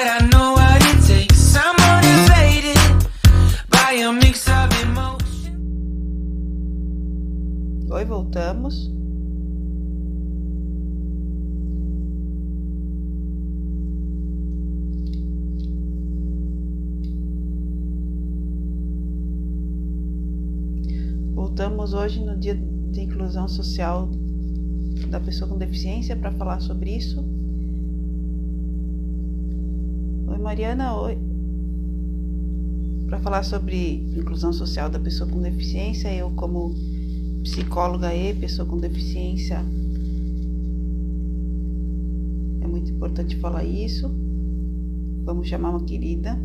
but I know what it takes. I'm motivated by a mix of emotion. Oi, voltamos. Voltamos hoje no Dia de Inclusão Social da Pessoa com Deficiência para falar sobre isso. Oi, Mariana, oi. Para falar sobre inclusão social da pessoa com deficiência, eu como psicóloga e pessoa com deficiência, é muito importante falar isso. Vamos chamar uma querida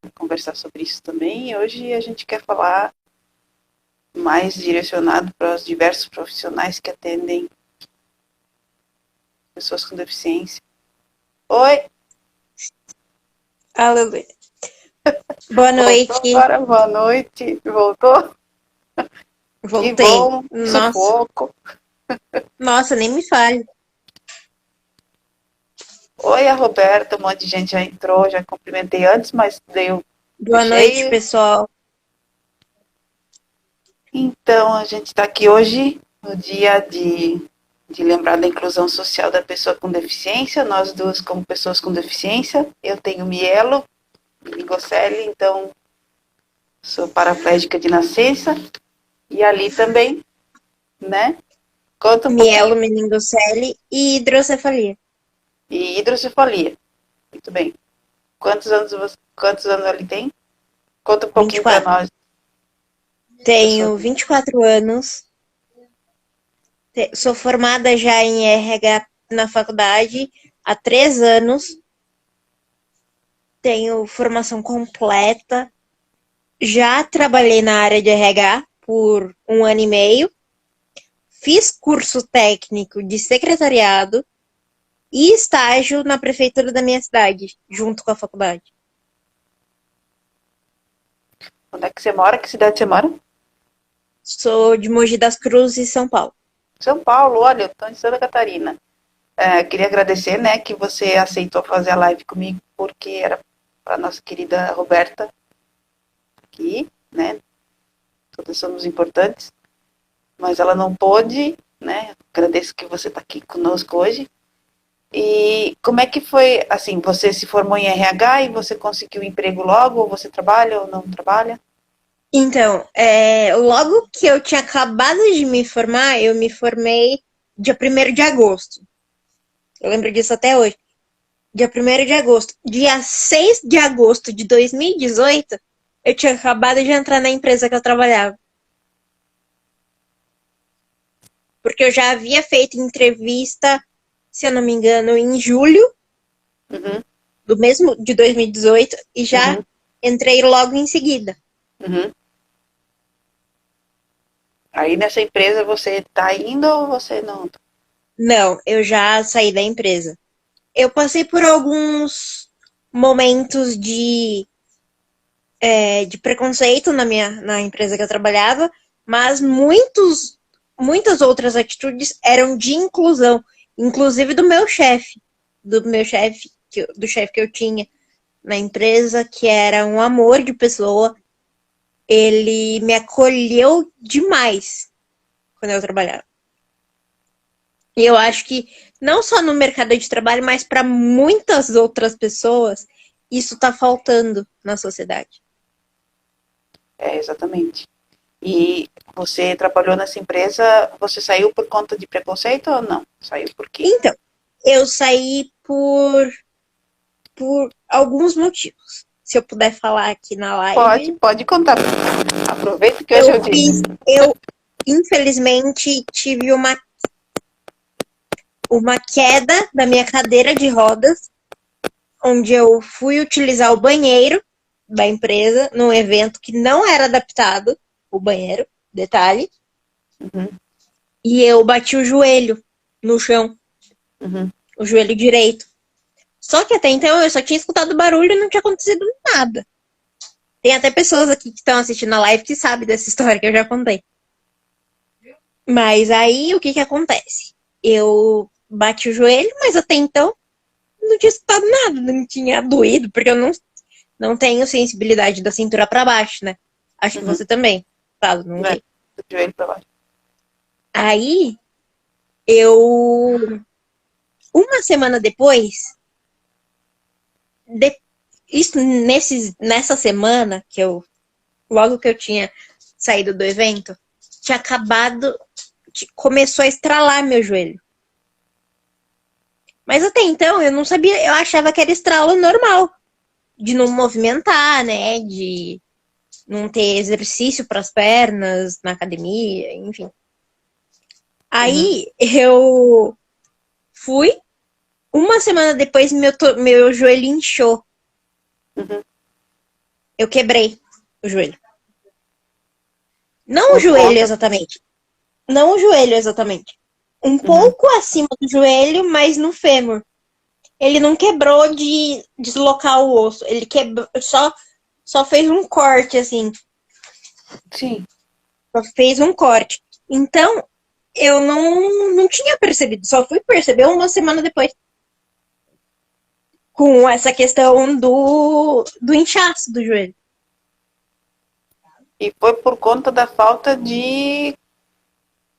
para conversar sobre isso também. E hoje a gente quer falar mais direcionado para os diversos profissionais que atendem pessoas com deficiência. Oi! Aleluia. Boa noite. Agora, boa noite. Voltou? Voltei. Que bom, Nossa. pouco. Nossa, nem me fale. Oi, a Roberta, um monte de gente já entrou, já cumprimentei antes, mas deu. Boa noite, pessoal. Então, a gente está aqui hoje no dia de lembrar da inclusão social da pessoa com deficiência, nós duas como pessoas com deficiência. Eu tenho mielo, meningocele, então sou paraplégica de nascença, e ali também, né? Conta um Mielo, meningocele e hidrocefalia. E hidrocefalia. Muito bem. Quantos anos ali tem? Conta um pouquinho para nós. Tenho 24 anos. Sou formada já em RH na faculdade há 3 anos. Tenho formação completa. Já trabalhei na área de RH por 1 ano e meio. Fiz curso técnico de secretariado e estágio na prefeitura da minha cidade, junto com a faculdade. Onde é que você mora? Que cidade você mora? Sou de Mogi das Cruzes, São Paulo. São Paulo, olha, eu estou em Santa Catarina. Queria agradecer, né, que você aceitou fazer a live comigo, porque era para a nossa querida Roberta aqui, né? Todas somos importantes, mas ela não pôde, né? Agradeço que você está aqui conosco hoje. E como é que foi, assim, você se formou em RH e você conseguiu emprego logo, ou você trabalha ou não trabalha? Então, logo que eu tinha acabado de me formar, eu me formei dia 1º de agosto. Eu lembro disso até hoje. Dia 1º de agosto. Dia 6 de agosto de 2018, eu tinha acabado de entrar na empresa que eu trabalhava. Porque eu já havia feito entrevista, se eu não me engano, em julho do mesmo de 2018 e já entrei logo em seguida. Aí nessa empresa você tá indo ou você não? Não, eu já saí da empresa. Eu passei por alguns momentos de preconceito na empresa que eu trabalhava, mas muitas outras atitudes eram de inclusão, inclusive do chefe que eu tinha na empresa, que era um amor de pessoa. Ele me acolheu demais quando eu trabalhava. E eu acho que não só no mercado de trabalho, mas para muitas outras pessoas, isso está faltando na sociedade. Exatamente. E você trabalhou nessa empresa, você saiu por conta de preconceito ou não? Saiu por quê? Então, eu saí por alguns motivos. Se eu puder falar aqui na live. Pode contar. Aproveita que hoje eu infelizmente tive uma queda da minha cadeira de rodas, onde eu fui utilizar o banheiro da empresa num evento que não era adaptado, o banheiro, detalhe. E eu bati o joelho no chão, o joelho direito. Só que até então eu só tinha escutado barulho e não tinha acontecido nada. Tem até pessoas aqui que estão assistindo a live que sabem dessa história que eu já contei. Mas aí o que acontece? Eu bati o joelho, mas até então não tinha escutado nada, não tinha doído, porque eu não tenho sensibilidade da cintura pra baixo, né? Acho que Uhum. você também, sabe? Não É, tem. do joelho pra baixo. Aí, eu... Uma semana depois, de- isso, nessa semana, logo que eu tinha saído do evento, tinha acabado, começou a estralar meu joelho. Mas até então eu não sabia, eu achava que era estralo normal, de não movimentar, né? De não ter exercício para as pernas na academia, enfim. Uhum. Aí eu fui, uma semana depois meu joelho inchou. Uhum. Eu quebrei o joelho. Não o Por joelho conta. exatamente. Não o joelho exatamente. Um Uhum. pouco acima do joelho, mas no fêmur. Ele não quebrou de deslocar o osso. Ele quebrou, só fez um corte, assim. Sim. Só fez um corte. Então, eu não tinha percebido. Só fui perceber uma semana depois. Com essa questão do inchaço do joelho. E foi por conta da falta de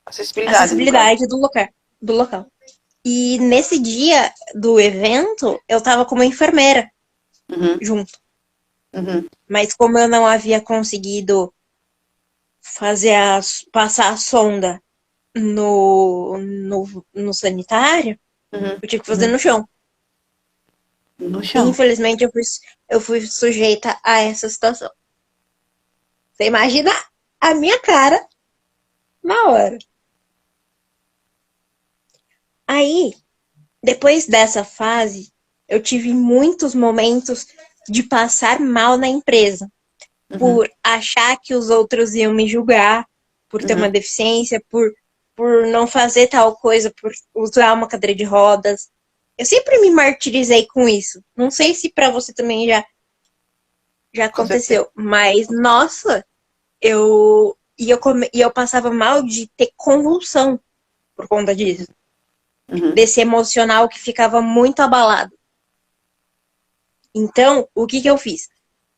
acessibilidade, no caso. Acessibilidade do local. E nesse dia do evento, eu tava como enfermeira Uhum. junto. Uhum. Mas como eu não havia conseguido passar a sonda no sanitário, Uhum. eu tive que fazer Uhum. no chão. No E, chão. infelizmente, eu fui sujeita a essa situação. Você imagina a minha cara na hora. Aí, depois dessa fase, eu tive muitos momentos de passar mal na empresa. Uhum. Por achar que os outros iam me julgar, por ter uma Uhum. deficiência, por não fazer tal coisa, por usar uma cadeira de rodas. Eu sempre me martirizei com isso. Não sei se pra você também já Com certeza. aconteceu, mas nossa, eu passava mal de ter convulsão por conta disso, Uhum. desse emocional que ficava muito abalado. Então, o que que eu fiz?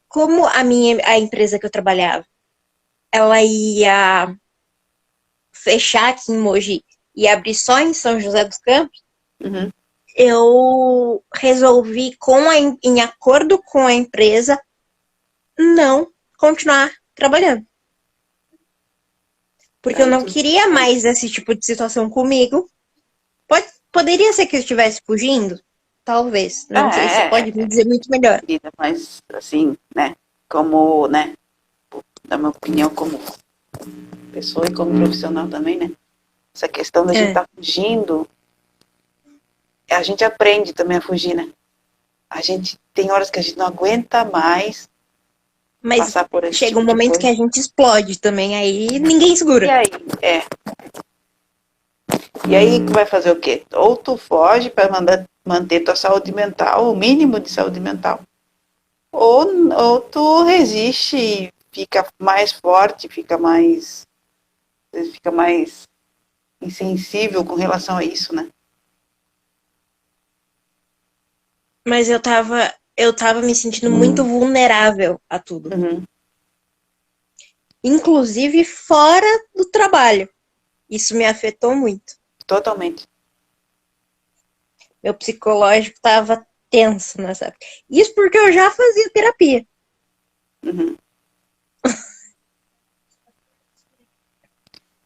Como a empresa que eu trabalhava, ela ia fechar aqui em Mogi e abrir só em São José dos Campos, Uhum. eu resolvi, em acordo com a empresa, não continuar trabalhando. Porque eu Aí não tu queria mais esse tipo de situação comigo. Poderia ser que eu estivesse fugindo? Talvez. Não sei, você pode me dizer muito melhor. querida, mas assim, né? Como, né? Da minha opinião, como pessoa e como profissional também, né? Essa questão da gente É. estar fugindo, a gente aprende também a fugir, né? A gente tem horas que a gente não aguenta mais Mas passar por esse chega um tipo de momento que coisa. a gente explode também, aí ninguém E segura. aí, é. E aí vai fazer o quê? Ou tu foge para manter tua saúde mental, o mínimo de saúde mental, ou tu resiste e fica mais forte, fica mais insensível com relação a isso, né? Mas eu tava me sentindo muito vulnerável a tudo. Uhum. Inclusive fora do trabalho. Isso me afetou muito. Totalmente. Meu psicológico estava tenso nessa época. Isso porque eu já fazia terapia. Uhum.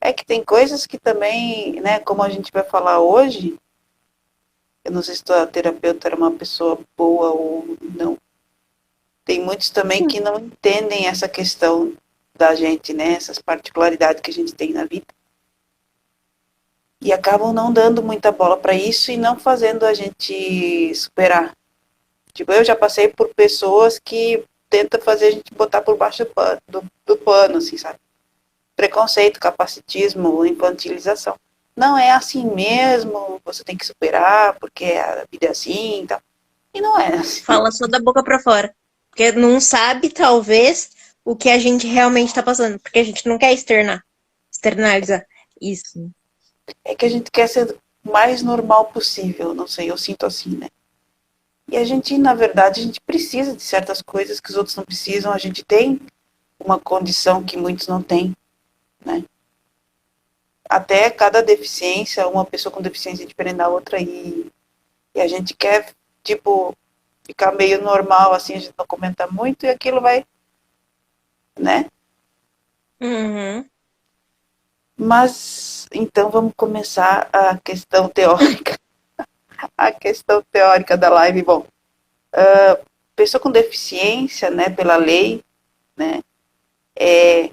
É que tem coisas que também, né, como a gente vai falar hoje, eu não sei se a terapeuta era uma pessoa boa ou não. Tem muitos também que não entendem essa questão da gente, né, essas particularidades que a gente tem na vida. E acabam não dando muita bola para isso e não fazendo a gente superar. Tipo, eu já passei por pessoas que tentam fazer a gente botar por baixo do pano, assim, sabe? Preconceito, capacitismo, infantilização. Não é assim mesmo, você tem que superar, porque a vida é assim e tal. E não é assim. Fala só da boca pra fora. Porque não sabe, talvez, o que a gente realmente tá passando. Porque a gente não quer externalizar isso. É que a gente quer ser o mais normal possível, não sei, eu sinto assim, né? E a gente, na verdade, a gente precisa de certas coisas que os outros não precisam. A gente tem uma condição que muitos não têm, né? Até cada deficiência, uma pessoa com deficiência é diferente da outra e a gente quer, tipo, ficar meio normal, assim, a gente não comenta muito e aquilo vai, né? Uhum. Mas, então vamos começar a questão teórica. A questão teórica da live. Bom, pessoa com deficiência, né, pela lei, né, é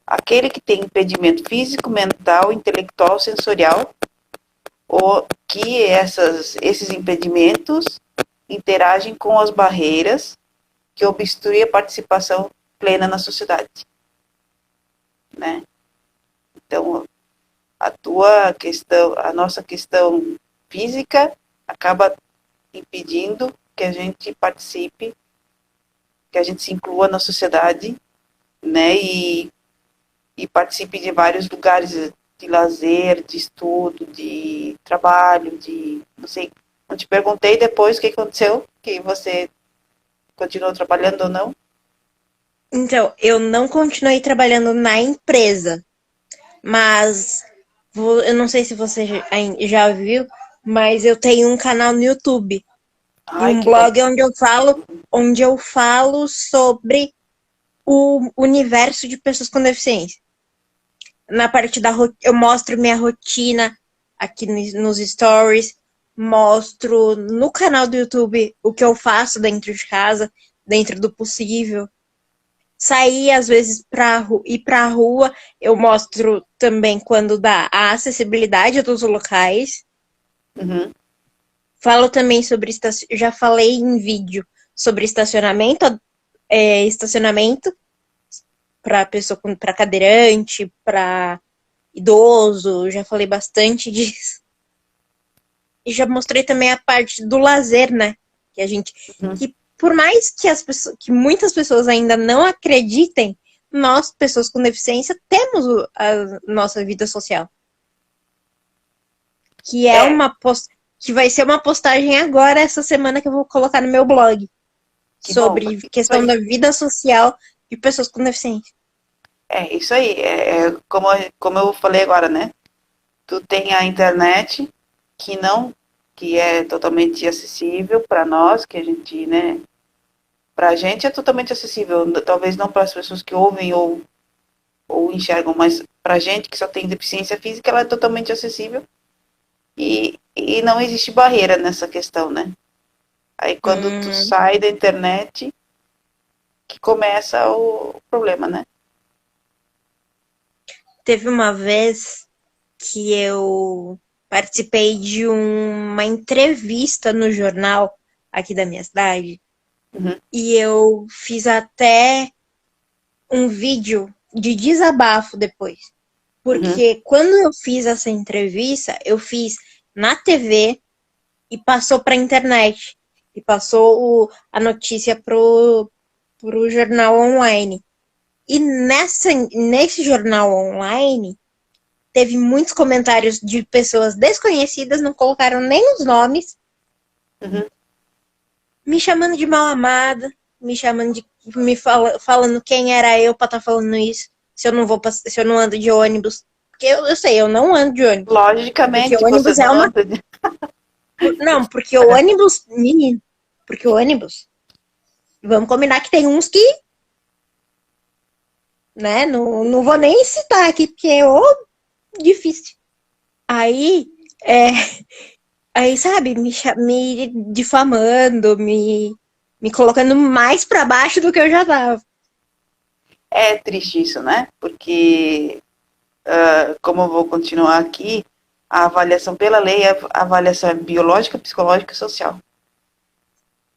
aquele que tem impedimento físico, mental, intelectual, sensorial, ou que esses impedimentos interagem com as barreiras que obstruem a participação plena na sociedade, né? Então, a nossa questão física acaba impedindo que a gente participe, que a gente se inclua na sociedade, né? E participe de vários lugares de lazer, de estudo, de trabalho, de não sei. Eu te perguntei depois o que aconteceu, que você continuou trabalhando ou não. Então, eu não continuei trabalhando na empresa, mas eu não sei se você já viu, mas eu tenho um canal no YouTube e Ai, um que legal. blog onde eu falo sobre o universo de pessoas com deficiência. Na parte eu mostro minha rotina aqui nos stories, mostro no canal do YouTube o que eu faço dentro de casa, dentro do possível. Sair, às vezes, ir pra rua, eu mostro também quando dá a acessibilidade dos locais. Uhum. Falo também sobre, já falei em vídeo sobre estacionamento para pessoa para cadeirante, para idoso, já falei bastante disso. E já mostrei também a parte do lazer, né? Que a gente, Uhum. que por mais que que muitas pessoas ainda não acreditem, nós, pessoas com deficiência, temos a nossa vida social. Que é É, que vai ser uma postagem agora, essa semana, que eu vou colocar no meu blog. que bom. Sobre Isso questão aí. da vida social de pessoas com deficiência. É, isso aí. Como eu falei agora, né? Tu tem a internet que não, que é totalmente acessível para nós, que a gente, né? Para a gente é totalmente acessível. Talvez não para as pessoas que ouvem ou enxergam, mas para a gente que só tem deficiência física, ela é totalmente acessível e não existe barreira nessa questão, né? Aí quando tu Hum, sai da internet, que começa o problema, né? Teve uma vez que eu participei de uma entrevista no jornal aqui da minha cidade Uhum, e eu fiz até um vídeo de desabafo depois. uhum, Porque quando eu fiz essa entrevista, eu fiz na TV e passou para a internet. E passou a notícia pro jornal online. E nesse jornal online, teve muitos comentários de pessoas desconhecidas, não colocaram nem os nomes, uhum. me chamando de mal amada, me chamando de. Falando quem era eu pra estar falando isso, se eu não ando de ônibus. Porque eu sei, eu não ando de ônibus. Porque Logicamente você ônibus é não uma. anda de... Não, porque o ônibus, menino, porque o ônibus, vamos combinar que tem uns que, né, não vou nem citar aqui, porque é difícil. Aí, é, aí, sabe, me difamando, me colocando mais pra baixo do que eu já tava. É triste isso, né? Porque, como eu vou continuar aqui, a avaliação pela lei, a avaliação é biológica, psicológica e social.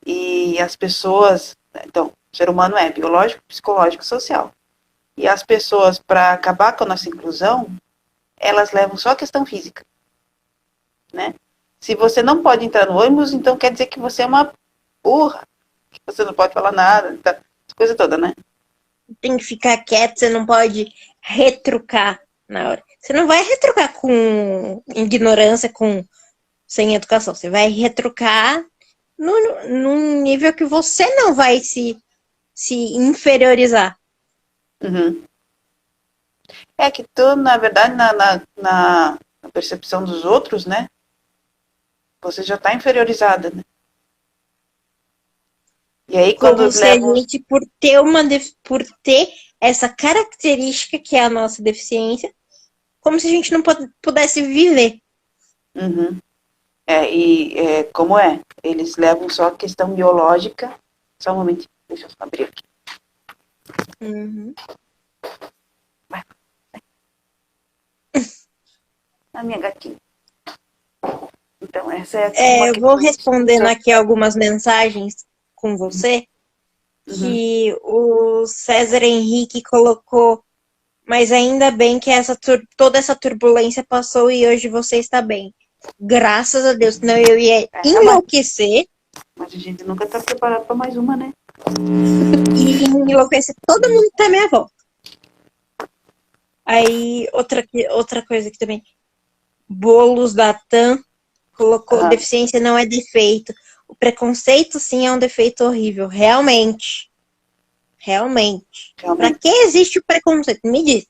E as pessoas, então, o ser humano é biológico, psicológico e social. E as pessoas, para acabar com a nossa inclusão, elas levam só a questão física, né? Se você não pode entrar no ônibus, então quer dizer que você é uma burra, que você não pode falar nada, então, essa coisa toda, né? Tem que ficar quieto, você não pode retrucar na hora. Você não vai retrucar com ignorância, com sem educação. Você vai retrucar num nível que você não vai se inferiorizar. Uhum. É que tu, na verdade, na percepção dos outros, né? Você já tá inferiorizada, né? E aí quando Como se a levam. gente, por ter essa característica que é a nossa deficiência, como se a gente não pudesse viver. Uhum. Como é? Eles levam só a questão biológica. Só um momentinho, deixa eu abrir aqui. Uhum. A minha gatinha. Então, essa é uma Eu vou questão de respondendo discussão. aqui algumas mensagens com você, Uhum. que o César Henrique colocou, mas ainda bem que toda essa turbulência passou e hoje você está bem. Graças a Deus, senão eu ia É, enlouquecer mas a gente nunca tá preparado para mais uma, né? e enlouquecer todo mundo que tá à minha volta. Aí, outra coisa aqui também. Bolos da TAM colocou: Uhum. deficiência não é defeito. O preconceito, sim, é um defeito horrível. Realmente. Realmente. Pra Realmente. que existe o preconceito? Me diz.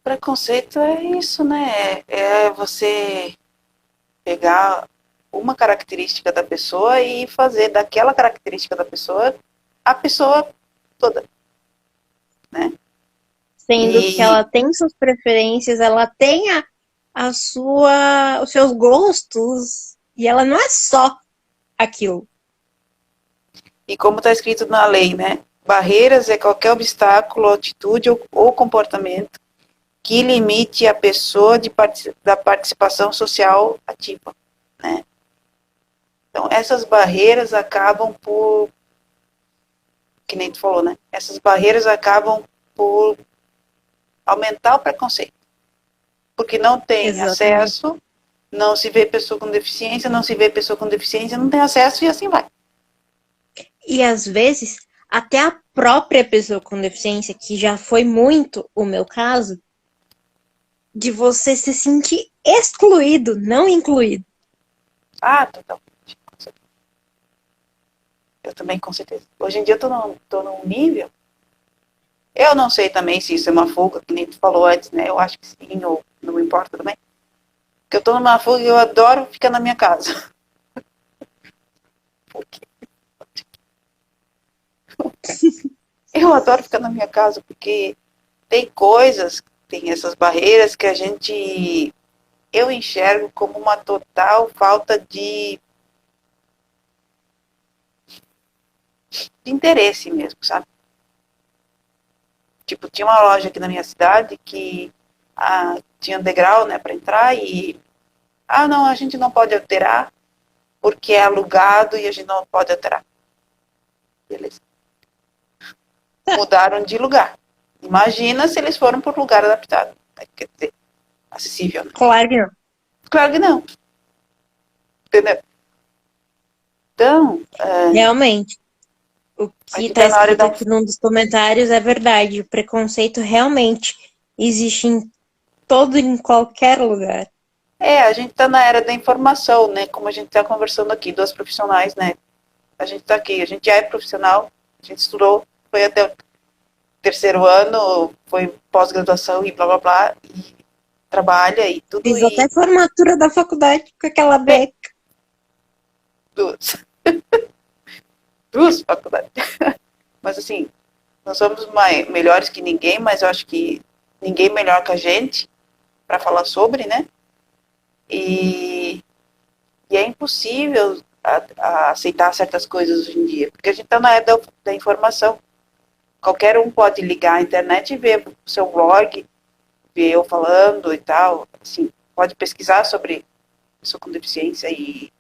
Preconceito é isso, né? É você pegar uma característica da pessoa e fazer daquela característica da pessoa a pessoa toda, né? Sendo que E, ela tem suas preferências, ela tem os seus gostos. E ela não é só aquilo. e como está escrito na lei, né? Barreiras é qualquer obstáculo, atitude ou comportamento que limite a pessoa da participação social ativa, né? Então, essas barreiras acabam por, que nem tu falou, né? Essas barreiras acabam por aumentar o preconceito, porque não tem Exatamente. acesso, não se vê pessoa com deficiência, não se vê pessoa com deficiência, não tem acesso e assim vai. E às vezes, até a própria pessoa com deficiência, que já foi muito o meu caso, de você se sentir excluído, não incluído. Ah, totalmente. Eu também, com certeza. Hoje em dia eu tô num nível. Eu não sei também se isso é uma fuga, que nem tu falou antes, né? Eu acho que sim, ou não importa também. Porque eu tô numa fuga e eu adoro ficar na minha casa. Porque eu adoro ficar na minha casa, porque tem coisas, tem essas barreiras que eu enxergo como uma total falta de interesse mesmo, sabe? Tipo, tinha uma loja aqui na minha cidade que tinha um degrau, né, para entrar e não, a gente não pode alterar porque é alugado e a gente não pode alterar. Beleza. Mudaram de lugar. Imagina se eles foram por lugar adaptado. Quer dizer, acessível, né? Claro que não. Claro que não. Entendeu? Então, Realmente. O a que gente está tá na hora escrito de aqui num dos comentários é verdade. O preconceito realmente existe em qualquer lugar. a gente tá na era da informação, né? Como a gente tá conversando aqui, duas profissionais, né? A gente tá aqui, a gente já é profissional, a gente estudou, foi até o terceiro ano, foi pós-graduação e blá blá blá, e trabalha e tudo, Fiz até formatura da faculdade com aquela é, beca. duas, duas faculdades. Mas assim, nós somos melhores que ninguém, mas eu acho que ninguém melhor que a gente para falar sobre, né? E, e é impossível a aceitar certas coisas hoje em dia, porque a gente está na era da informação. Qualquer um pode ligar à internet e ver o seu blog, ver eu falando e tal. Assim, pode pesquisar sobre pessoa com deficiência e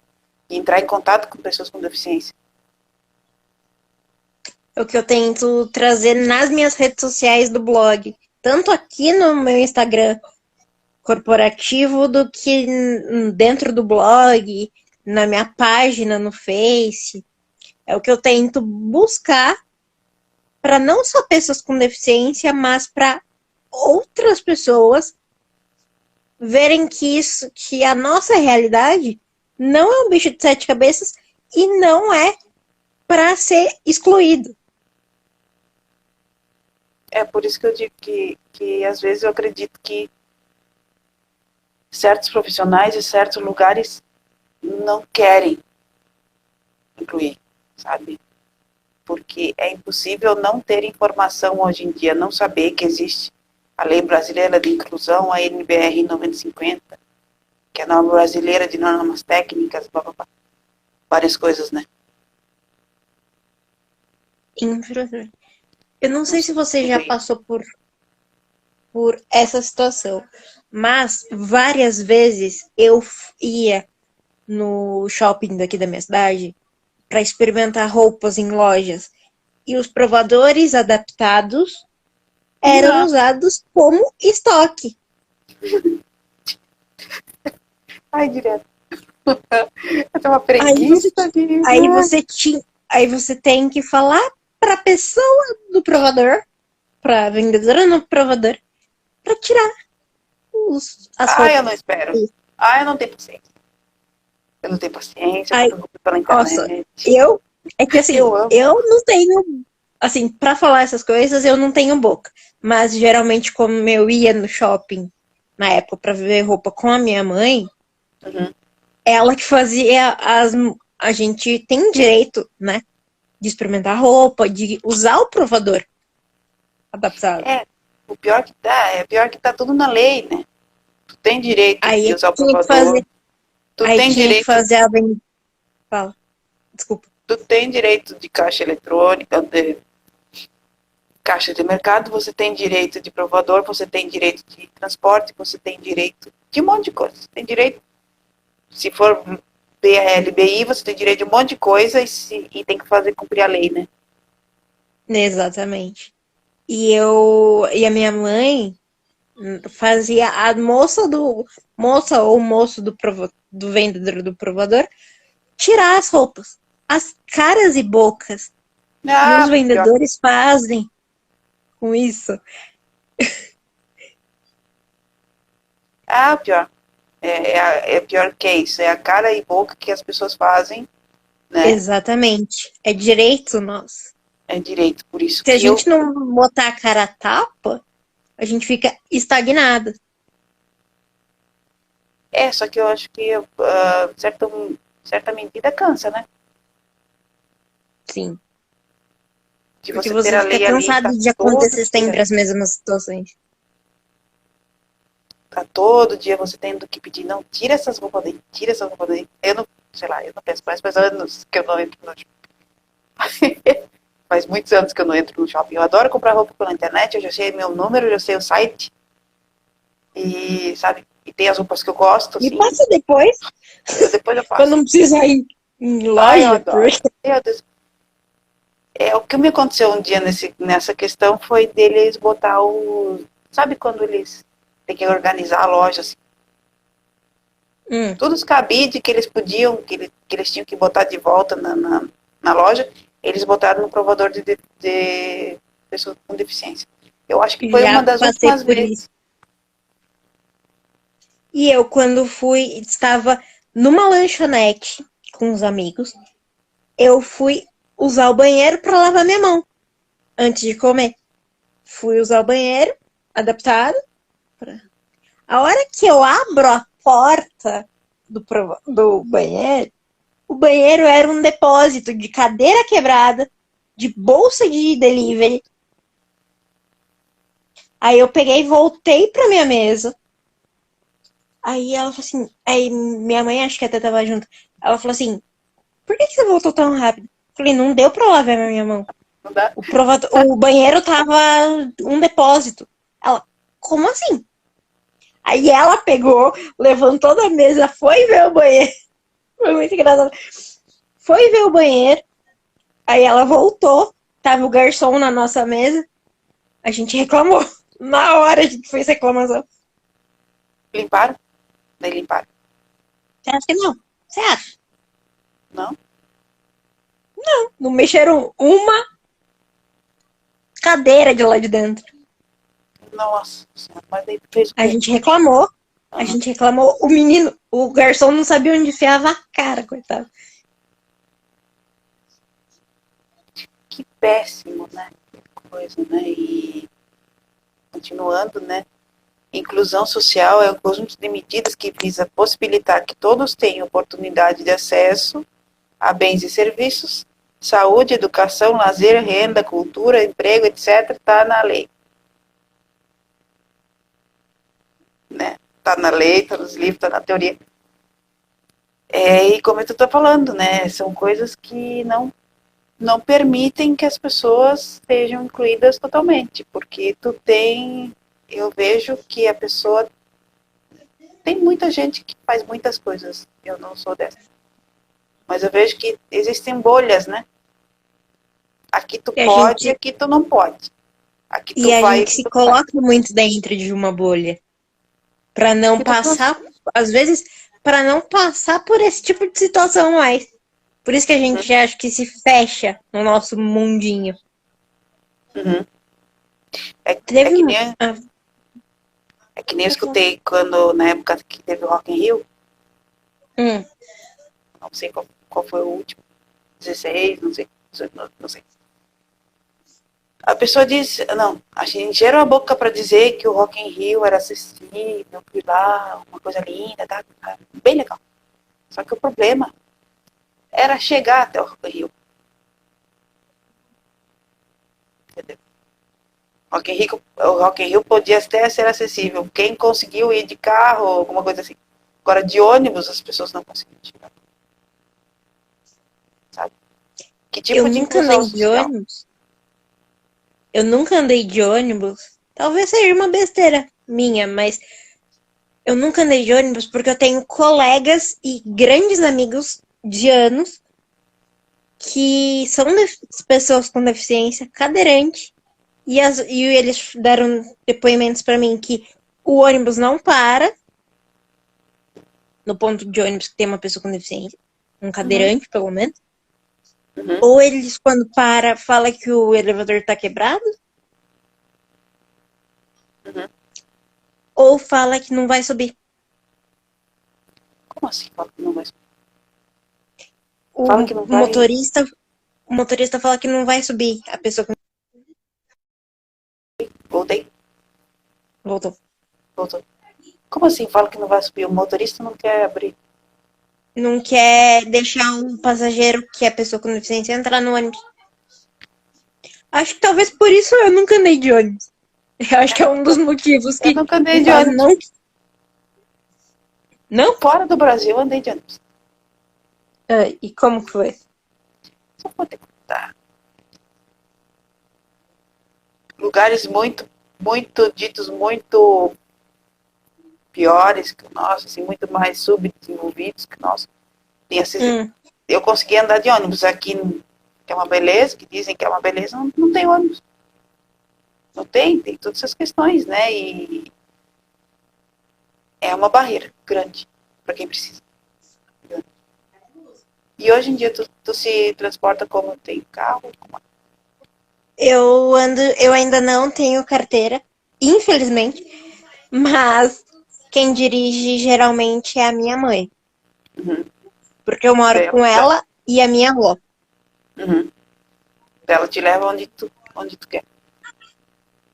entrar em contato com pessoas com deficiência. É o que eu tento trazer nas minhas redes sociais do blog. Tanto aqui no meu Instagram corporativo, do que dentro do blog, na minha página no Face. É o que eu tento buscar para não só pessoas com deficiência, mas para outras pessoas verem que a nossa realidade não é um bicho de 7 cabeças e não é para ser excluído. É por isso que eu digo que às vezes eu acredito que certos profissionais e certos lugares não querem incluir, sabe? Porque é impossível não ter informação hoje em dia, não saber que existe a Lei Brasileira de Inclusão, a NBR 9050, que é a norma brasileira de normas técnicas, blá, blá, blá, várias coisas, né? Infelizmente. Eu não sei se você já passou por essa situação, mas várias vezes eu ia no shopping daqui da minha cidade para experimentar roupas em lojas e os provadores adaptados eram Não. usados como estoque. Ai, direto. Eu tenho uma preguiça de... Aí você tem que falar para a pessoa do provador, para a vendedora no provador, para tirar as roupas. Eu não espero. Eu não tenho paciência. Eu não tenho paciência, Ai, eu vou pela nossa, internet. é que assim, Eu amo. eu não tenho, assim, para falar essas coisas, eu não tenho boca. Mas geralmente, como eu ia no shopping na época para ver roupa com a minha mãe, Uhum. ela que fazia a gente tem direito, né, de experimentar roupa, de usar o provador adaptado. O pior que tá tudo na lei, né? Tu tem direito Aí de usar o tinha que provador. fazer, Tu aí tem tinha que direito, fazer a venda. Fala, desculpa. tu tem direito de caixa eletrônica, de caixa de mercado, você tem direito de provador, você tem direito de transporte, você tem direito de um monte de coisa. Você tem direito, se for BLBI, você tem direito de um monte de coisa e tem que fazer cumprir a lei, né? Exatamente. E a minha mãe fazia a moça ou moço do vendedor do provador tirar as roupas, as caras e bocas que os vendedores fazem com isso. Pior. É pior que isso. É a cara e boca que as pessoas fazem, né? Exatamente. É direito nosso. É direito, por isso Se a que gente não botar a cara a tapa, a gente fica estagnado. só que eu acho que certa medida cansa, né? Sim. De Porque você você ter a fica lei ali, cansado de acontecer sempre as mesmas situações. Tá todo dia você tendo que pedir, não, tira essas roupas daí. Eu não, sei lá, eu não penso mais, faz anos que eu não entro no shopping. Faz muitos anos que eu não entro no shopping. Eu adoro comprar roupa pela internet, eu já sei meu número, eu já sei o site. E, sabe, e tem as roupas que eu gosto, assim. E passa depois. Depois eu faço. Quando não precisa ir em loja. Ai, eu adoro. Meu Deus. O que me aconteceu um dia nessa questão foi deles botar sabe quando eles têm que organizar a loja, assim. Todos os cabides que eles podiam, que eles tinham que botar de volta na loja, eles botaram no provador de pessoas com deficiência. Eu acho que foi Já uma das passei últimas por vezes. isso. E eu, quando estava numa lanchonete com os amigos, eu fui usar o banheiro para lavar minha mão antes de comer. Fui usar o banheiro, adaptado. A hora que eu abro a porta do banheiro, o banheiro era um depósito de cadeira quebrada, de bolsa de delivery. Aí eu peguei e voltei pra minha mesa. Aí ela falou assim, aí minha mãe, acho que até tava junto, ela falou assim, por que você voltou tão rápido? Eu falei, não deu pra lavar minha mão. Não dá? O banheiro tava um depósito. Ela, como assim? Aí ela pegou, levantou da mesa, foi ver o banheiro. Foi muito engraçado. Foi ver o banheiro. Aí ela voltou. Tava o garçom na nossa mesa. A gente reclamou. Na hora a gente fez reclamação. Limparam? Daí limparam. Você acha que não? Você acha? Não? Não mexeram uma cadeira de lá de dentro. Nossa, mas daí fez o A quê? gente reclamou. A gente reclamou, o menino, o garçom não sabia onde enfiava a cara, coitado. Que péssimo, né? Que coisa, né? E continuando, né? Inclusão social é um conjunto de medidas que visa possibilitar que todos tenham oportunidade de acesso a bens e serviços, saúde, educação, lazer, renda, cultura, emprego, etc. Está na lei. Né? Está na lei, está nos livros, está na teoria. E como tu está falando, né? São coisas que não permitem que as pessoas sejam incluídas totalmente, porque eu vejo que a pessoa tem muita gente que faz muitas coisas, eu não sou dessa, mas eu vejo que existem bolhas, né? Aqui tu pode, aqui tu não pode. Aqui tu E a vai, gente se coloca muito dentro de uma bolha para não passar, às vezes, para não passar por esse tipo de situação mais. Por isso que a gente acha que se fecha no nosso mundinho. Uhum. É que nem eu escutei quando, na época que teve o Rock in Rio, não sei qual foi o último, 16, não sei, não sei. A pessoa diz, não, a gente encheram a boca para dizer que o Rock in Rio era acessível, fui lá, uma coisa linda, tá? Bem legal. Só que o problema era chegar até o Rock in Rio. Entendeu? O Rock in Rio podia até ser acessível. Quem conseguiu ir de carro, alguma coisa assim. Agora, de ônibus, as pessoas não conseguiam chegar. Sabe? Que tipo Eu de nunca inclusão andei de social? ônibus. Eu nunca andei de ônibus. Talvez seja uma besteira minha, mas eu nunca andei de ônibus porque eu tenho colegas e grandes amigos de anos que são pessoas com deficiência, cadeirante, e eles deram depoimentos para mim que o ônibus não para no ponto de ônibus que tem uma pessoa com deficiência, um cadeirante, pelo menos. Uhum. Ou eles, quando para, fala que o elevador tá quebrado. Uhum. Ou fala que não vai subir. Como assim? Fala que não vai? O Fala que não vai. motorista fala que não vai subir. A pessoa que Voltei. voltou. Como assim? Fala que não vai subir. O motorista não quer abrir. Não quer deixar um passageiro, que é a pessoa com deficiência, entrar no ônibus. Acho que talvez por isso eu nunca andei de ônibus. Eu acho que é um dos motivos que Eu nunca andei me de faz ônibus. Não? Fora do Brasil, eu andei de ônibus. E como que foi? Só vou te contar. Lugares muito, muito ditos, muito piores que o nosso, assim, muito mais subdesenvolvidos que o nosso. Eu consegui andar de ônibus aqui, que é uma beleza, que dizem que é uma beleza, não tem ônibus. Não tem todas essas questões, né? E é uma barreira grande para quem precisa. E hoje em dia tu se transporta como tem carro? Eu ainda não tenho carteira, infelizmente, mas quem dirige geralmente é a minha mãe. Uhum. Porque eu moro com ela e a minha avó. Uhum. Ela te leva onde tu quer.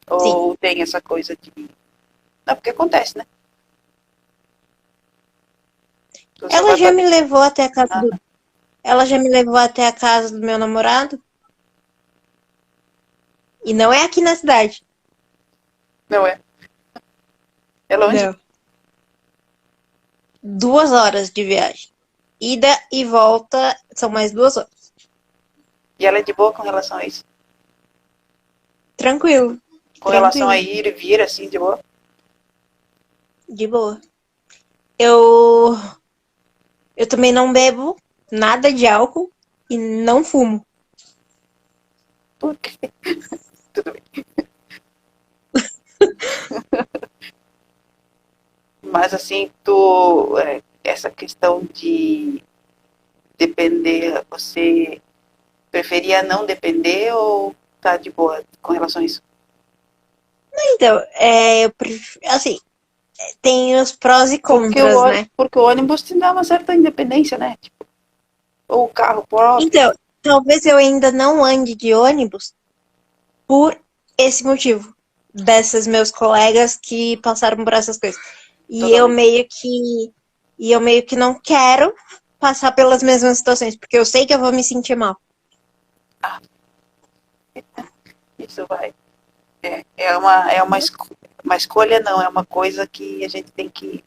Ou tem essa coisa de... Não, porque acontece, né? Ela já me levou até a casa do... Ela já me levou até a casa do meu namorado. E não é aqui na cidade. Não é? É longe? Não. 2 horas de viagem. Ida e volta são mais 2 horas. E ela é de boa com relação a isso? Tranquilo. Com relação a ir e vir, assim, de boa? De boa. Eu também não bebo nada de álcool e não fumo. Por quê? Tudo bem. Mas, assim, essa questão de depender, você preferia não depender ou tá de boa com relação a isso? Então, assim, tem os prós e Porque contras, né? porque o ônibus te dá uma certa independência, né? Tipo, ou o carro próprio. Então, talvez eu ainda não ande de ônibus por esse motivo. Desses meus colegas que passaram por essas coisas. E eu Totalmente. meio que. E eu meio que não quero passar pelas mesmas situações, porque eu sei que eu vou me sentir mal. Isso vai. É uma escolha, não, é uma coisa que a gente tem que.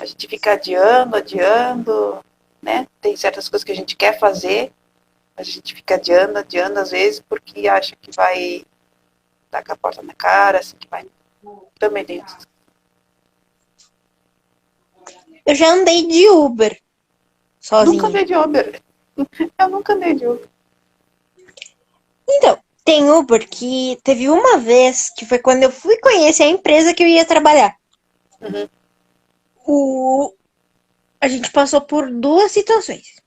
A gente fica adiando, né? Tem certas coisas que a gente quer fazer, a gente fica adiando, às vezes, porque acha que vai dar com a porta na cara, assim, que vai. Também tem isso. Eu já andei de Uber Nunca sozinha. andei de Uber. Eu nunca andei de Uber. Então, tem Uber que teve uma vez que foi quando eu fui conhecer a empresa que eu ia trabalhar. Uhum. A gente passou por duas situações.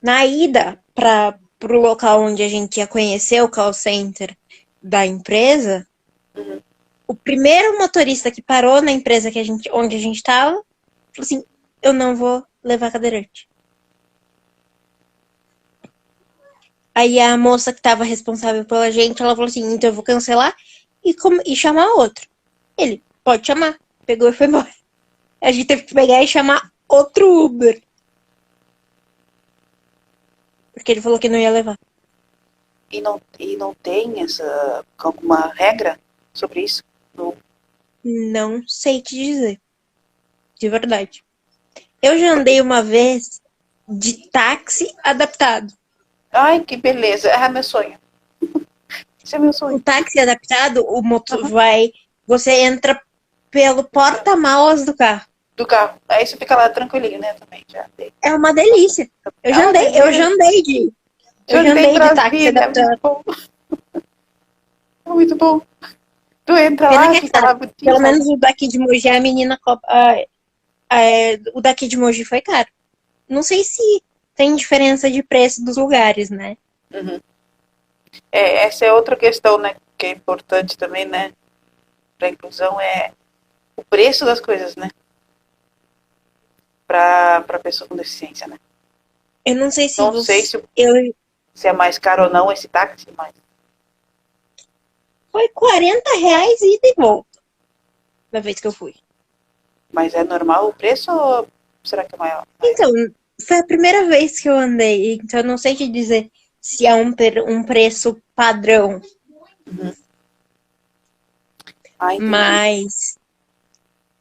Na ida para o local onde a gente ia conhecer o call center da empresa, Uhum. o primeiro motorista que parou na empresa onde a gente estava, falou assim: eu não vou levar cadeirante. Aí a moça que estava responsável pela gente, ela falou assim: então eu vou cancelar e chamar outro. Ele, pode chamar. Pegou e foi embora. A gente teve que pegar e chamar outro Uber. Porque ele falou que não ia levar. E não tem alguma regra sobre isso? Não. Não sei te dizer. De verdade. Eu já Porque, andei uma vez de táxi adaptado. ai, que beleza. É meu sonho. Esse é meu O sonho. táxi adaptado, o motor Uhum. vai. Você entra pelo porta-malas do carro. Do carro. Aí você fica lá tranquilinho, né? Também já andei. É uma delícia. Eu É já uma andei, eu já beleza. andei de. Eu Já já andei em andei de táxi Brasília, é muito adaptado. bom. É muito bom. Tu entra Pena lá, que é fica caro. lá bonitinho, Pelo sabe? menos o daqui de Mogi, a menina cobra. O daqui de Mogi foi caro. Não sei se tem diferença de preço dos lugares, né? Uhum. Essa é outra questão, né? Que é importante também, né? Para a inclusão é o preço das coisas, né? Para pessoa com deficiência, né? Eu não sei se Não sei você. Eu, se é mais caro ou não esse táxi, foi R$ 40 ida e volta. Da vez que eu fui. mas é normal o preço ou será que é maior? Então, foi a primeira vez que eu andei, então eu não sei te dizer se é um preço padrão, Uhum. Ah, entendi. mas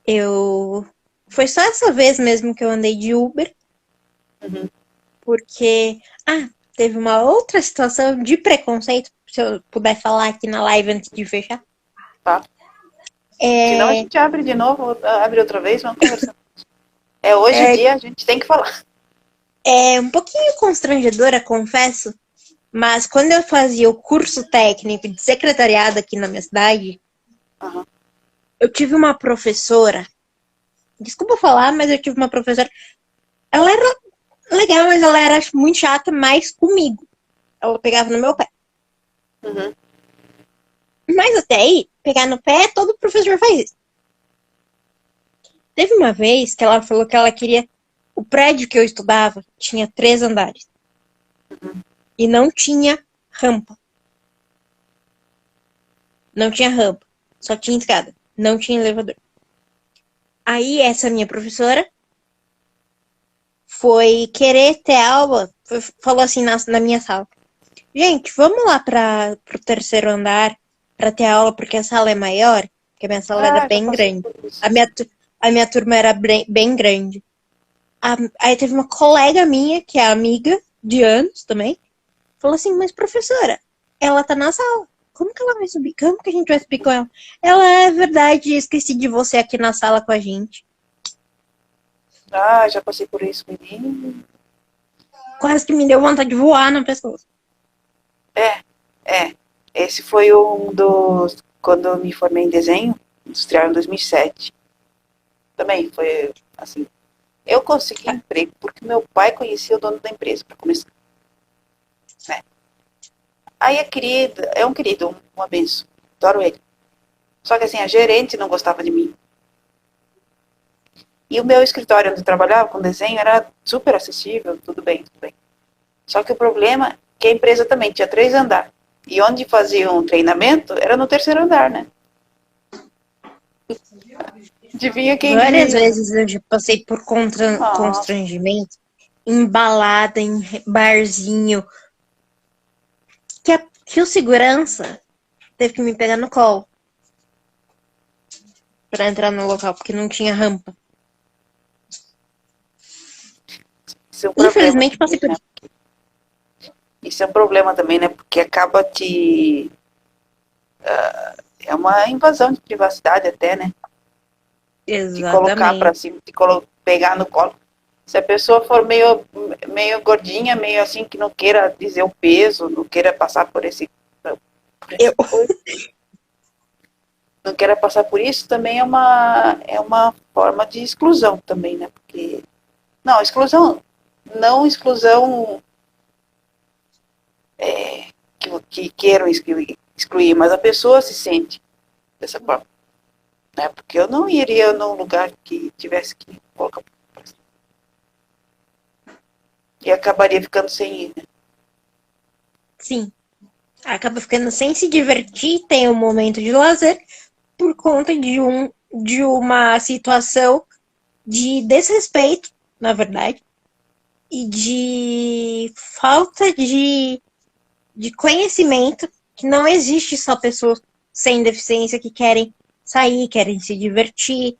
eu. Foi só essa vez mesmo que eu andei de Uber, Uhum. porque. Ah, teve uma outra situação de preconceito, se eu puder falar aqui na live antes de fechar. Tá. Senão a É, gente abre de novo, abre outra vez, vamos conversar. Hoje em é, dia a gente tem que falar. é um pouquinho constrangedora, confesso, mas quando eu fazia o curso técnico de secretariado aqui na minha cidade, Uhum. eu tive uma professora. Desculpa falar, mas eu tive uma professora. Ela era legal, mas ela era muito chata, mais comigo. Ela pegava no meu pé. Uhum. Mas até aí, pegar no pé, todo professor faz isso. Teve uma vez que ela falou que ela queria. O prédio que eu estudava tinha 3 andares. E não tinha rampa. Não tinha rampa. Só tinha escada. Não tinha elevador. Aí essa minha professora foi querer ter aula. Falou assim na minha sala: gente, vamos lá para o terceiro andar para ter aula, porque a sala é maior, porque a minha sala era Já bem passei grande. por isso. A minha turma era bem grande. Aí teve uma colega minha, que é amiga de anos também, falou assim: mas professora, ela tá na sala. Como que ela vai subir? Como que a gente vai subir com ela? Ela, é verdade, esqueci de você aqui na sala com a gente. Já passei por isso, menino. Quase que me deu vontade de voar na pessoa. É. Esse foi um dos. Quando eu me formei em desenho industrial em 2007. Também foi assim. Eu consegui emprego porque meu pai conhecia o dono da empresa, para começar. Né? Aí é um querido, uma benção. Adoro ele. Só que assim, a gerente não gostava de mim. E o meu escritório onde eu trabalhava com desenho era super acessível, tudo bem, tudo bem. Só que o problema é que a empresa também tinha 3 andares. E onde faziam um treinamento era no 3º andar, né? Adivinha quem Várias que... vezes eu já passei por Nossa, constrangimento, embalada em barzinho, que o segurança teve que me pegar no colo pra entrar no local, porque não tinha rampa. isso é um problema Infelizmente, passei também, por né? isso. Isso é um problema também, né? Porque acaba te... É uma invasão de privacidade até, né? De colocar pra Exatamente. cima, pegar no colo. Se a pessoa for meio gordinha, meio assim, que não queira dizer o peso, não queira passar por Eu, essa coisa, não queira passar por isso, também é uma forma de exclusão também, né? Porque, não, exclusão que queiram excluir, mas a pessoa se sente dessa forma, né? Porque eu não iria num lugar que tivesse que colocar e acabaria ficando sem ir, né? sim, acaba ficando sem se divertir, tem um momento de lazer por conta de uma situação de desrespeito, na verdade, e de falta de conhecimento, que não existe só pessoas sem deficiência que querem sair, querem se divertir.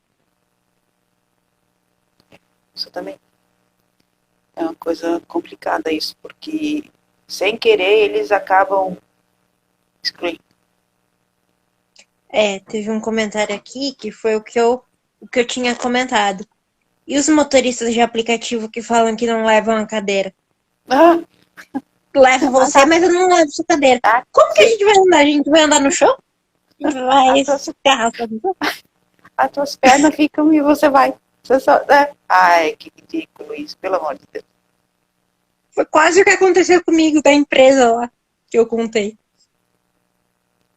Isso também é uma coisa complicada isso, porque sem querer eles acabam excluindo. Teve um comentário aqui que foi o que eu tinha comentado. E os motoristas de aplicativo que falam que não levam a cadeira? Ah, Levo ah, você, tá, mas eu não levo sua cadeira. tá, Como que a sim. gente vai andar? A gente vai andar no chão? A gente As vai tuas, se arrastar no chão? as tuas pernas ficam e você vai. Você só, né? Ai, que ridículo isso, pelo amor de Deus. Foi quase o que aconteceu comigo da empresa lá, que eu contei.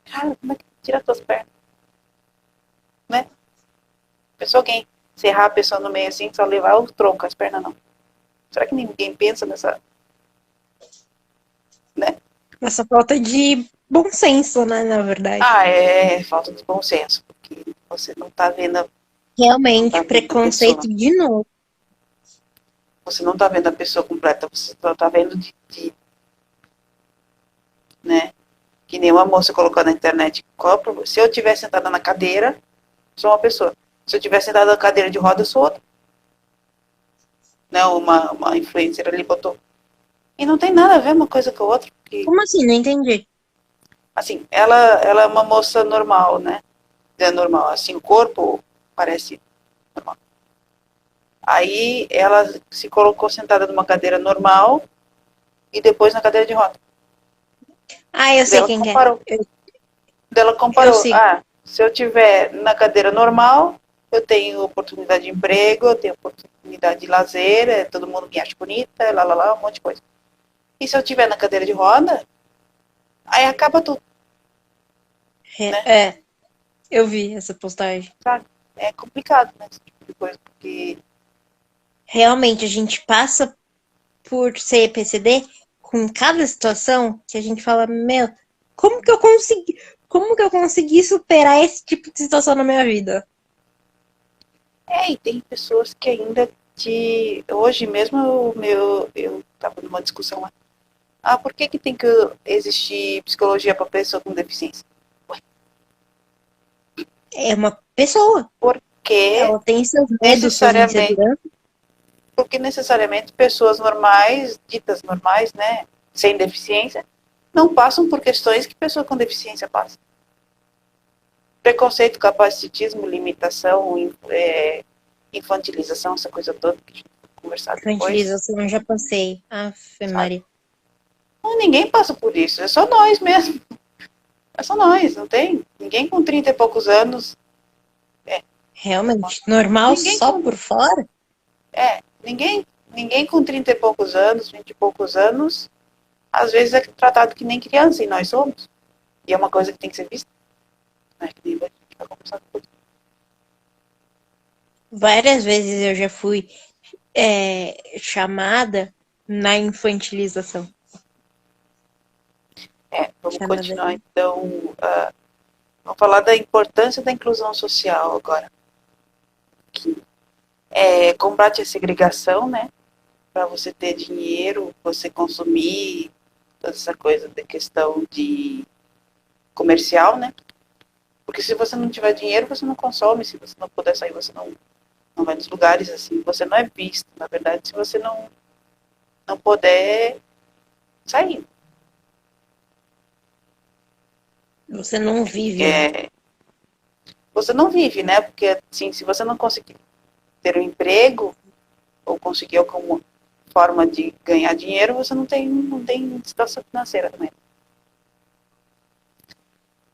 Cara, como é que tira as tuas pernas? Né? Pensou alguém serrar a pessoa no meio assim, só levar o tronco, as pernas não. Será que ninguém pensa nessa, né? Essa falta de bom senso, né, na verdade. Ah, é falta de bom senso, porque você não tá Realmente, vendo a pessoa. preconceito de novo. Você não tá vendo a pessoa completa, você só tá vendo né? Que nem uma moça colocou na internet. Se eu tivesse sentada na cadeira, sou uma pessoa. Se eu tivesse sentada na cadeira de roda, eu sou outra. Não, uma influencer ali botou. E não tem nada a ver uma coisa com a outra. Porque, Como assim? Não entendi. assim, ela é uma moça normal, né? É normal. Assim, o corpo parece normal. Aí ela se colocou sentada numa cadeira normal e depois na cadeira de roda. Ah, eu sei Dela quem que é. comparou. Dela Eu comparou. sigo. Ah, se eu tiver na cadeira normal, eu tenho oportunidade de emprego, eu tenho oportunidade de lazer, todo mundo me acha bonita, lá, um monte de coisa. E se eu tiver na cadeira de roda, aí acaba tudo, né? Eu vi essa postagem. Sabe? É complicado, né? Esse tipo de coisa, porque Realmente, a gente passa por ser PCD com cada situação que a gente fala, meu, como que eu consegui, como que eu consegui superar esse tipo de situação na minha vida? e tem pessoas que ainda hoje mesmo eu tava numa discussão lá. Ah, por que tem que existir psicologia para pessoa com deficiência? É uma pessoa. Porque Ela tem seus medos, suas necessariamente inseguranças. porque necessariamente pessoas normais, ditas normais, né, sem deficiência, não passam por questões que pessoa com deficiência passa. Preconceito, capacitismo, limitação, infantilização, essa coisa toda que a gente vai conversar depois. Infantilização, eu já passei. Aff, Sabe? Maria. Não, ninguém passa por isso, é só nós mesmo. É só nós, não tem? Ninguém com 30 e poucos anos. Realmente, normal Ninguém só com. por fora? Ninguém com 30 e poucos anos, 20 e poucos anos, às vezes é tratado que nem criança, e nós somos. E é uma coisa que tem que ser vista. Né? para conversar com você. Várias vezes eu já fui chamada na infantilização. Vamos Chamada. continuar então. Vamos falar da importância da inclusão social agora. Que combate a segregação, né? Para você ter dinheiro, você consumir, toda essa coisa da questão de comercial, né? Porque se você não tiver dinheiro, você não consome. Se você não puder sair, você não vai nos lugares assim. Você não é visto, na verdade, se você não puder sair. Você não vive, né? Você não vive, né? Porque assim, se você não conseguir ter um emprego ou conseguir alguma forma de ganhar dinheiro, você não tem situação financeira também.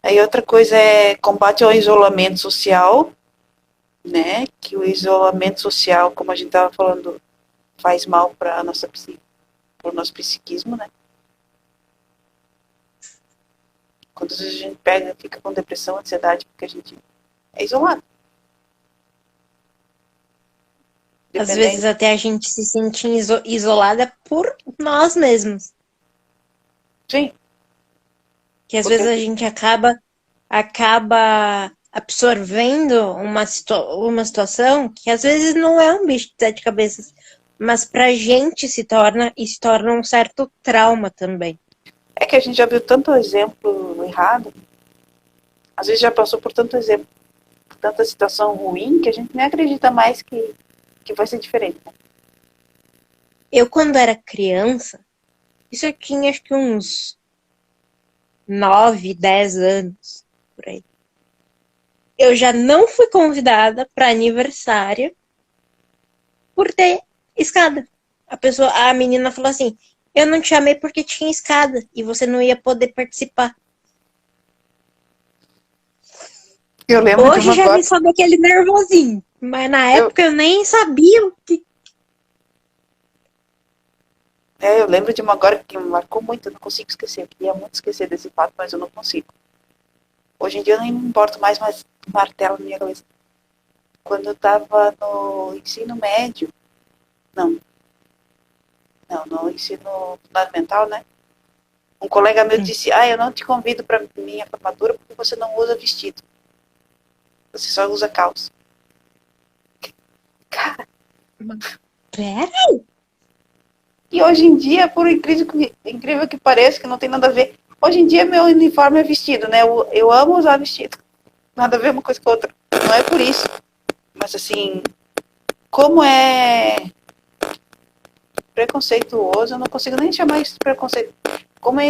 Aí outra coisa é combate ao isolamento social, né? Que o isolamento social, como a gente estava falando, faz mal para o nosso psiquismo, né? Quando a gente fica com depressão, ansiedade, porque a gente é isolado. Às vezes até a gente se sente isolada por nós mesmos. Sim. Que às vezes a gente acaba absorvendo uma situação que às vezes não é um bicho de sete cabeças, mas pra gente se torna um certo trauma também. É que a gente já viu tanto exemplo errado, às vezes já passou por tanto exemplo, por tanta situação ruim, que a gente nem acredita mais que vai ser diferente. Né? Eu, quando era criança, isso eu tinha acho que uns 9, 10 anos, por aí. Eu já não fui convidada para aniversário por ter escada. A menina falou assim: eu não te chamei porque tinha escada e você não ia poder participar. Eu lembro Hoje de uma já agora. me sobe aquele nervosinho, mas na época eu nem sabia o que. Eu lembro de uma agora que me marcou muito, eu não consigo esquecer. Eu queria muito esquecer desse fato, mas eu não consigo. Hoje em dia eu nem me importo mais, mas martelo na minha cabeça. Quando eu estava no ensino médio, não, no ensino fundamental, né? Um colega meu disse, eu não te convido para minha formatura porque você não usa vestido. Você só usa calça. Cara. Pera? E hoje em dia, por incrível que pareça, que não tem nada a ver. Hoje em dia meu uniforme é vestido, né? Eu amo usar vestido. Nada a ver uma coisa com a outra. Não é por isso. Mas assim, como é preconceituoso, eu não consigo nem chamar isso de preconceito. Como é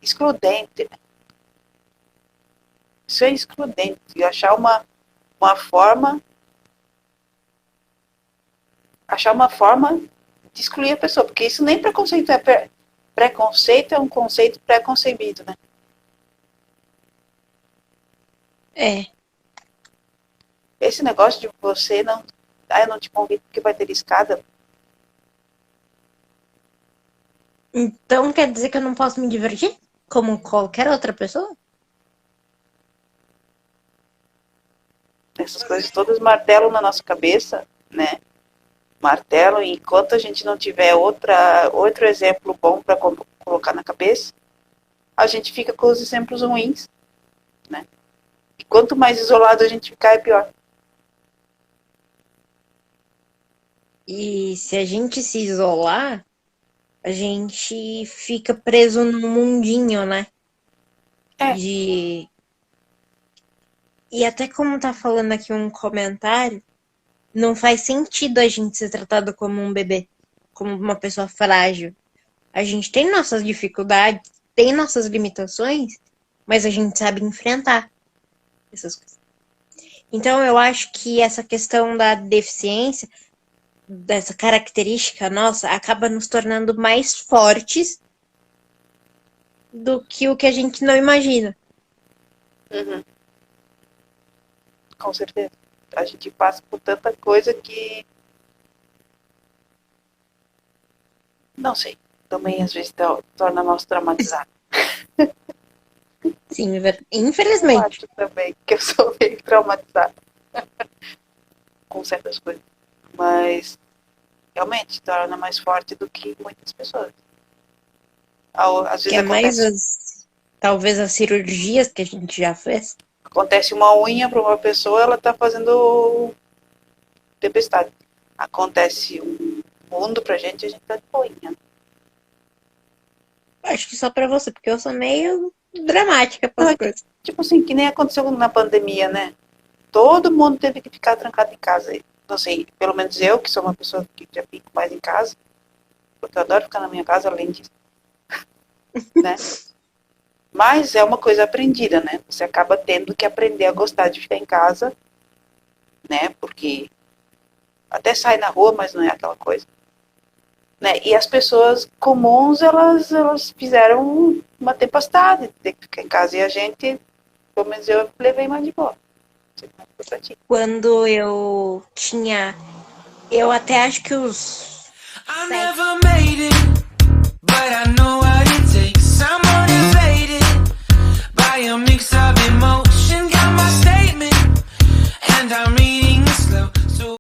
excludente. Isso é excludente. E achar uma forma. Achar uma forma de excluir a pessoa. Porque isso nem preconceito é. Preconceito é um conceito pré-concebido, né? É. Esse negócio de você não. Eu não te convido porque vai ter escada. Então quer dizer que eu não posso me divertir? Como qualquer outra pessoa? Essas coisas todas martelam na nossa cabeça, né? Martelam, e enquanto a gente não tiver outro exemplo bom para colocar na cabeça, a gente fica com os exemplos ruins, né? E quanto mais isolado a gente ficar, é pior. E se a gente se isolar, a gente fica preso num mundinho, né? E até como tá falando aqui um comentário, não faz sentido a gente ser tratado como um bebê, como uma pessoa frágil. A gente tem nossas dificuldades, tem nossas limitações, mas a gente sabe enfrentar essas coisas. Então eu acho que essa questão da deficiência, dessa característica nossa, acaba nos tornando mais fortes do que o que a gente não imagina. Uhum. Com certeza. A gente passa por tanta coisa que. Não sei. Também às vezes torna nós traumatizados. Sim, Eu infelizmente. acho também que eu sou meio traumatizada com certas coisas. Mas realmente torna mais forte do que muitas pessoas. Às Que vezes é mais acontece, talvez as cirurgias que a gente já fez. acontece uma unha para uma pessoa, ela está fazendo tempestade. Acontece um mundo pra gente, a gente tá de boinha. Acho que só pra você, porque eu sou meio dramática para Não, as é que, coisas. tipo assim, que nem aconteceu na pandemia, né? Todo mundo teve que ficar trancado em casa. Não sei, pelo menos eu, que sou uma pessoa que já fico mais em casa, porque eu adoro ficar na minha casa, além disso, né? Mas é uma coisa aprendida, né? Você acaba tendo que aprender a gostar de ficar em casa, né? Porque até sai na rua, mas não é aquela coisa. Né? E as pessoas comuns, elas fizeram uma tempestade de ter que ficar em casa. E a gente, pelo menos eu levei mais de boa. Não sei como é que foi pra ti. Quando eu tinha. Eu até acho que os I 7. never made it, but I know I